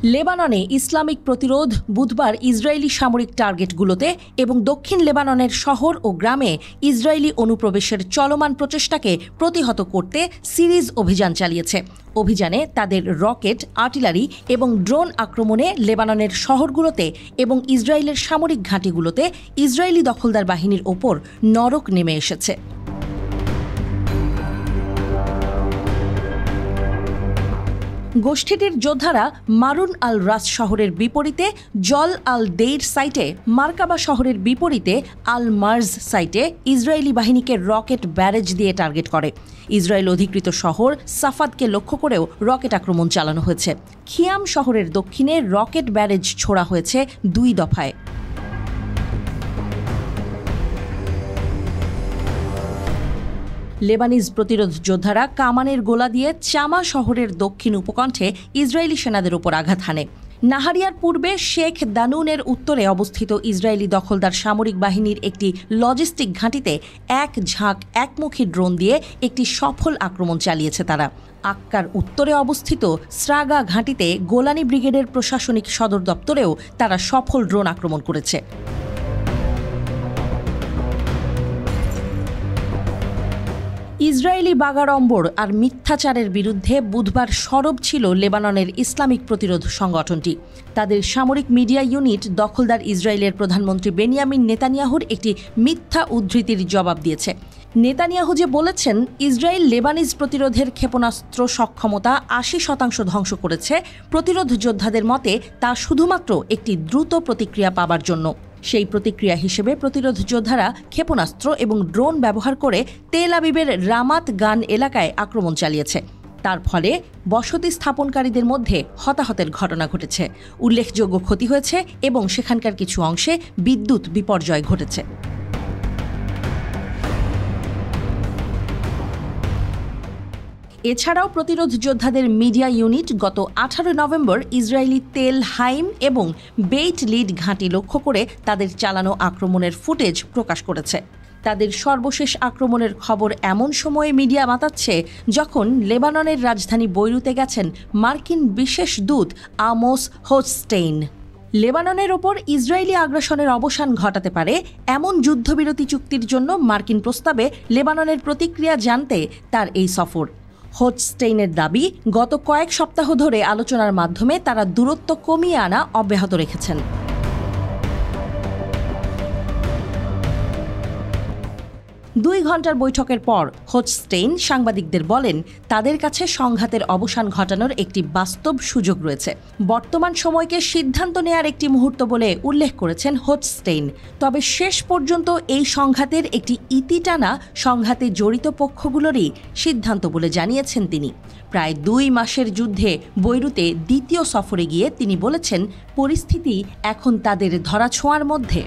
লেবাননে ইসলামিক প্রতিরোধ বুধবার ইসরায়েলি সামরিক টার্গেটগুলোতে এবং দক্ষিণ লেবাননের শহর ও গ্রামে ইসরায়েলি অনুপ্রবেশের চলমান প্রচেষ্টাকে প্রতিহত করতে সিরিজ অভিযান চালিয়েছে। অভিযানে তাদের রকেট, আর্টিলারি এবং ড্রোন আক্রমণে লেবাননের শহরগুলোতে এবং ইসরায়েলের সামরিক ঘাঁটিগুলোতে ইসরায়েলি দখলদার বাহিনীর ওপর নরক নেমে এসেছে। গোষ্ঠীটির যোদ্ধারা মারুন আল রাস শহরের বিপরীতে জল আল দেইর সাইটে, মার্কাবা শহরের বিপরীতে আল মার্জ সাইটে ইসরায়েলি বাহিনীকে রকেট ব্যারেজ দিয়ে টার্গেট করে। ইসরায়েল অধিকৃত শহর সাফাদকে লক্ষ্য করেও রকেট আক্রমণ চালানো হয়েছে। খিয়াম শহরের দক্ষিণে রকেট ব্যারেজ ছোড়া হয়েছে 2 দফায়। লেবানিজ প্রতিরোধ যোদ্ধারা কামানের গোলা দিয়ে চামা শহরের দক্ষিণ উপকণ্ঠে ইসরায়েলি সেনাদের উপর আঘাত হানে। নাহারিয়ার পূর্বে শেখ দানুনের উত্তরে অবস্থিত ইসরায়েলি দখলদার সামরিক বাহিনীর একটি লজিস্টিক ঘাঁটিতে এক ঝাঁক একমুখী ড্রোন দিয়ে একটি সফল আক্রমণ চালিয়েছে তারা। আক্কার উত্তরে অবস্থিত স্রাগা ঘাঁটিতে গোলানি ব্রিগেডের প্রশাসনিক সদর দপ্তরেও তারা সফল ড্রোন আক্রমণ করেছে। ইসরায়েলি বাগাড়ম্বর আর মিথ্যাচারের বিরুদ্ধে বুধবার সরব ছিল লেবাননের ইসলামিক প্রতিরোধ সংগঠনটি। তাদের সামরিক মিডিয়া ইউনিট দখলদার ইসরায়েলের প্রধানমন্ত্রী বেনিয়ামিন নেতানিয়াহুর একটি মিথ্যা উদ্ধৃতির জবাব দিয়েছে। নেতানিয়াহু যে বলেছেন ইসরায়েল লেবানিজ প্রতিরোধের ক্ষেপণাস্ত্র সক্ষমতা 80% ধ্বংস করেছে, প্রতিরোধ যোদ্ধাদের মতে তা শুধুমাত্র একটি দ্রুত প্রতিক্রিয়া পাবার জন্য। সেই প্রতিক্রিয়া হিসেবে প্রতিরোধ যোদ্ধারা ক্ষেপণাস্ত্র এবং ড্রোন ব্যবহার করে তেল আবিবের রামাত গান এলাকায় আক্রমণ চালিয়েছে। তার ফলে বসতি স্থাপনকারীদের মধ্যে হতাহতের ঘটনা ঘটেছে, উল্লেখযোগ্য ক্ষতি হয়েছে এবং সেখানকার কিছু অংশে বিদ্যুৎ বিপর্যয় ঘটেছে। এছাড়াও প্রতিরোধ যোদ্ধাদের মিডিয়া ইউনিট গত 18 নভেম্বর ইসরায়েলি তেল হাইম এবং বেইট লিড ঘাঁটি লক্ষ্য করে তাদের চালানো আক্রমণের ফুটেজ প্রকাশ করেছে। তাদের সর্বশেষ আক্রমণের খবর এমন সময়ে মিডিয়া মাতাচ্ছে যখন লেবাননের রাজধানী বৈরুতে গেছেন মার্কিন বিশেষ দূত আমোস হোচস্টেইন। লেবাননের ওপর ইসরায়েলি আগ্রাসনের অবসান ঘটাতে পারে এমন যুদ্ধবিরতি চুক্তির জন্য মার্কিন প্রস্তাবে লেবাননের প্রতিক্রিয়া জানতে তার এই সফর। হোচস্টেইনের দাবি, গত কয়েক সপ্তাহ ধরে আলোচনার মাধ্যমে তারা দূরত্ব কমিয়ে আনা অব্যাহত রেখেছেন। 2 ঘন্টার বৈঠকের পর হোচস্টেইন সাংবাদিকদের বলেন তাদের কাছে সংঘাতের অবসান ঘটানোর একটি বাস্তব সুযোগ রয়েছে। বর্তমান সময়কে সিদ্ধান্ত নেয়ার একটি মুহূর্ত বলে উল্লেখ করেছেন হোচস্টেইন। তবে শেষ পর্যন্ত এই সংঘাতের একটি ইতি টানা সংঘাতে জড়িত পক্ষগুলোরই সিদ্ধান্ত বলে জানিয়েছেন তিনি। প্রায় 2 মাসের যুদ্ধে বৈরুতে দ্বিতীয় সফরে গিয়ে তিনি বলেছেন পরিস্থিতি এখন তাদের ধরাছোঁয়ার মধ্যে।